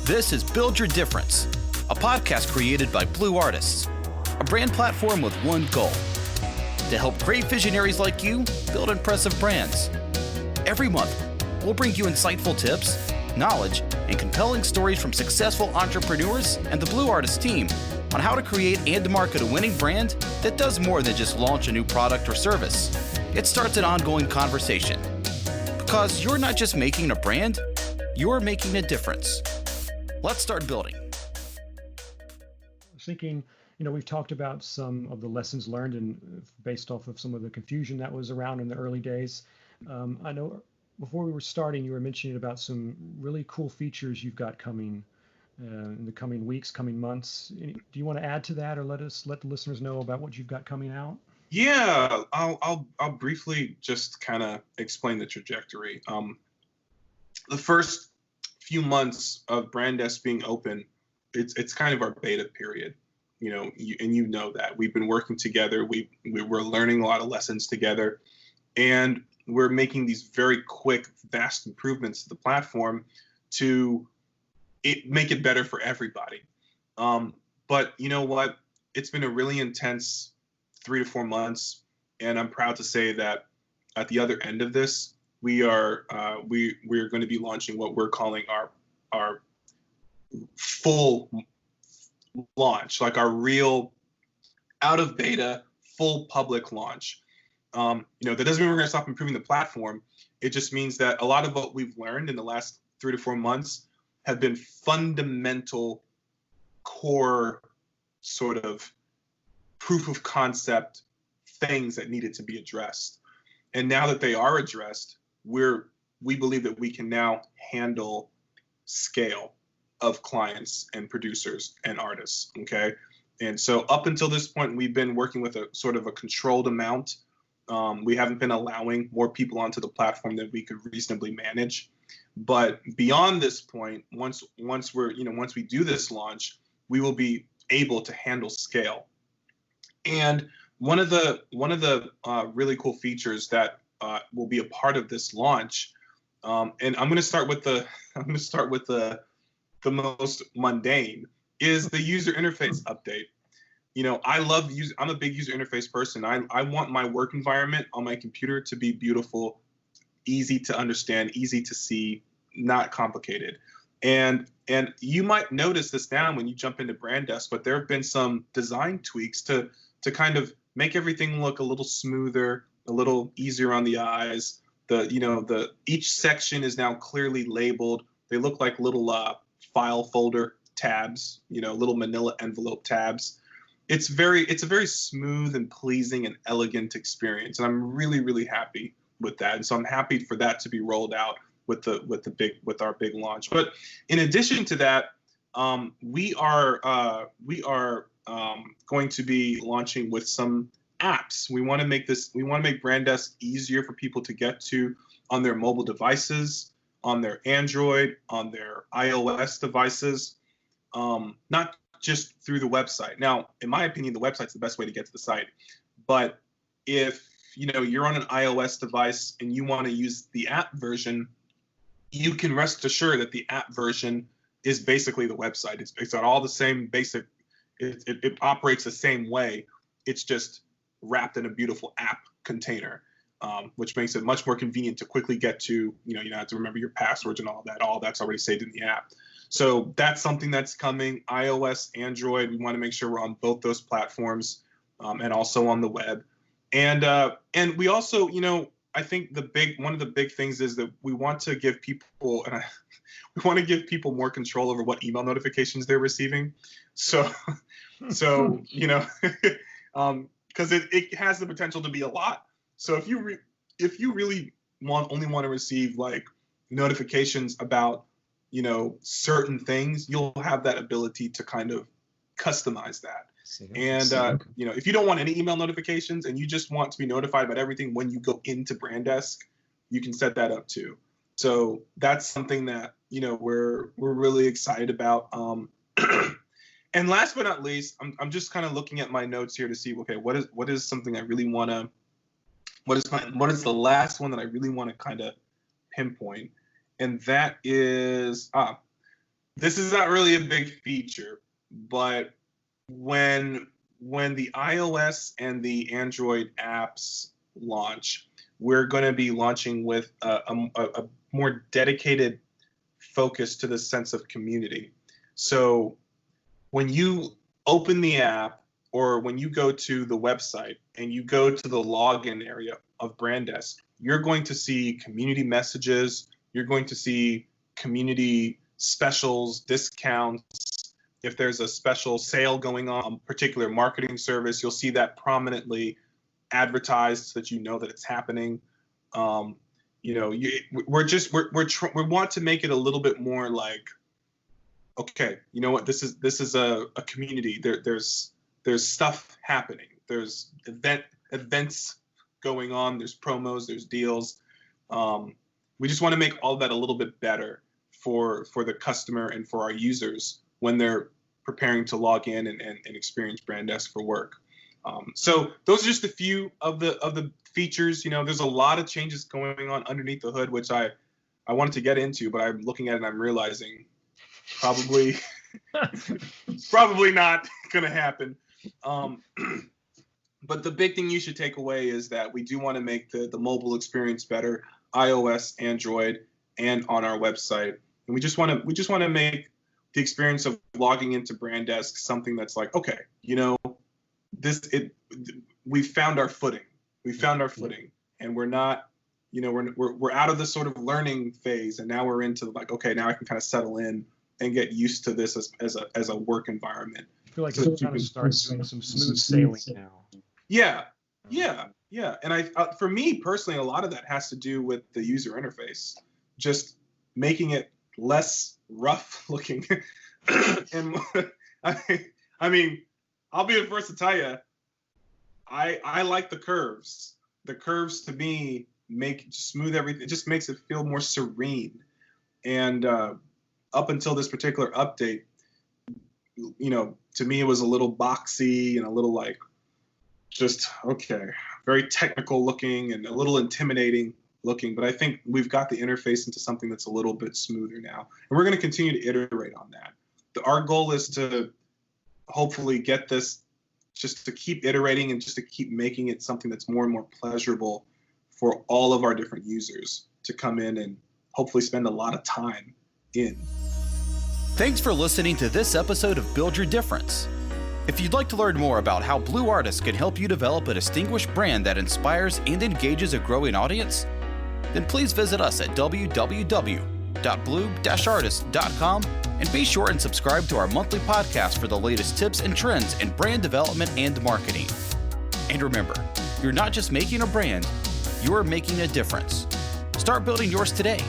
This is Build Your Difference, a podcast created by Blue Artists, a brand platform with one goal: to help great visionaries like you build impressive brands. Every month, we'll bring you insightful tips, knowledge, and compelling stories from successful entrepreneurs and the Blue Artists team on how to create and market a winning brand that does more than just launch a new product or service. It starts an ongoing conversation. Because you're not just making a brand, you're making a difference. Let's start building. I was thinking, we've talked about some of the lessons learned and based off of some of the confusion that was around in the early days. I know before we were starting, you were mentioning about some really cool features you've got coming in the coming weeks, coming months. Do you want to add to that, or let the listeners know about what you've got coming out? Yeah, I'll briefly just kind of explain the trajectory. The first few months of BrandDesk being open, it's kind of our beta period, you know that we've been working together. We're learning a lot of lessons together, and we're making these very quick, vast improvements to the platform to make it better for everybody. But you know what? It's been a really intense 3 to 4 months, and I'm proud to say that at the other end of this, we are going to be launching what we're calling our full launch, like our real out of beta full public launch. That doesn't mean we're going to stop improving the platform. It just means that a lot of what we've learned in the last 3 to 4 months have been fundamental core sort of proof of concept things that needed to be addressed. And now that they are addressed, we believe that we can now handle scale of clients and producers and artists, okay? And so up until this point, we've been working with a sort of a controlled amount. We haven't been allowing more people onto the platform than we could reasonably manage. But beyond this point, once we do this launch, we will be able to handle scale. And one of the really cool features that will be a part of this launch, and I'm going to start with the most mundane, is the user interface update. I'm a big user interface person. I want my work environment on my computer to be beautiful, easy to understand, easy to see, not complicated. And you might notice this now when you jump into BrandDesk, but there have been some design tweaks to kind of make everything look a little smoother, a little easier on the eyes. Each section is now clearly labeled. They look like little file folder tabs, little manila envelope tabs. It's a very smooth and pleasing and elegant experience, and I'm really, really happy with that. And so I'm happy for that to be rolled out with our big launch. But in addition to that, we are going to be launching with some apps. We want to make BrandDesk easier for people to get to on their mobile devices, on their Android, on their iOS devices, not just through the website. Now, in my opinion, the website's the best way to get to the site. But if you're on an iOS device and you want to use the app version, you can rest assured that the app version is basically the website. It's got all the same basic. It operates the same way. It's just wrapped in a beautiful app container, which makes it much more convenient to quickly get to. You don't have to remember your passwords and all that. All that's already saved in the app. So that's something that's coming. iOS, Android. We want to make sure we're on both those platforms, and also on the web. And we also, I think one of the big things is that we want to give people more control over what email notifications they're receiving. So because it has the potential to be a lot. So if you really only want to receive like notifications about certain things, you'll have that ability to kind of customize that. And if you don't want any email notifications and you just want to be notified about everything when you go into BrandDesk, you can set that up too. So that's something that we're really excited about. And last but not least, I'm just kind of looking at my notes here to see, okay, what is something I really want to, what is the last one that I really want to kind of pinpoint, and that is this is not really a big feature, but when the iOS and the Android apps launch, we're going to be launching with a more dedicated focus to the sense of community. So when you open the app or when you go to the website and you go to the login area of Brandesk, you're going to see community messages, you're going to see community specials, discounts. If there's a special sale going on, a particular marketing service, you'll see that prominently advertised so that you know that it's happening. We want to make it a little bit more like, okay, you know what, this is a community. There's stuff happening. There's events going on. There's promos. There's deals. We just want to make all that a little bit better for the customer and for our users when they're preparing to log in and experience Brandesk for work. So those are just a few of the features. There's a lot of changes going on underneath the hood, which I wanted to get into, but I'm looking at it and I'm realizing probably not going to happen. But the big thing you should take away is that we do want to make the mobile experience better, iOS, Android, and on our website. And we just want to make the experience of logging into Brandesk something that's like, okay, we found our footing. We found our footing, and we're not, we're out of the sort of learning phase, and now we're into like, okay, now I can kind of settle in and get used to this as a work environment. I feel like it's trying to start doing some smooth sailing now. Yeah. And for me personally, a lot of that has to do with the user interface, just making it less rough looking. And I mean, I'll be the first to tell you, I like the curves. The curves to me smooth everything. It just makes it feel more serene. And up until this particular update, to me it was a little boxy and a little like, just, okay, very technical looking and a little intimidating looking. But I think we've got the interface into something that's a little bit smoother now. And we're going to continue to iterate on that. Our goal is to hopefully get this, just to keep iterating and just to keep making it something that's more and more pleasurable for all of our different users to come in and hopefully spend a lot of time in. Thanks for listening to this episode of Build Your Difference. If you'd like to learn more about how Blue Artists can help you develop a distinguished brand that inspires and engages a growing audience, then please visit us at www.blue-artist.com and be sure and subscribe to our monthly podcast for the latest tips and trends in brand development and marketing. And remember, you're not just making a brand, you're making a difference. Start building yours today.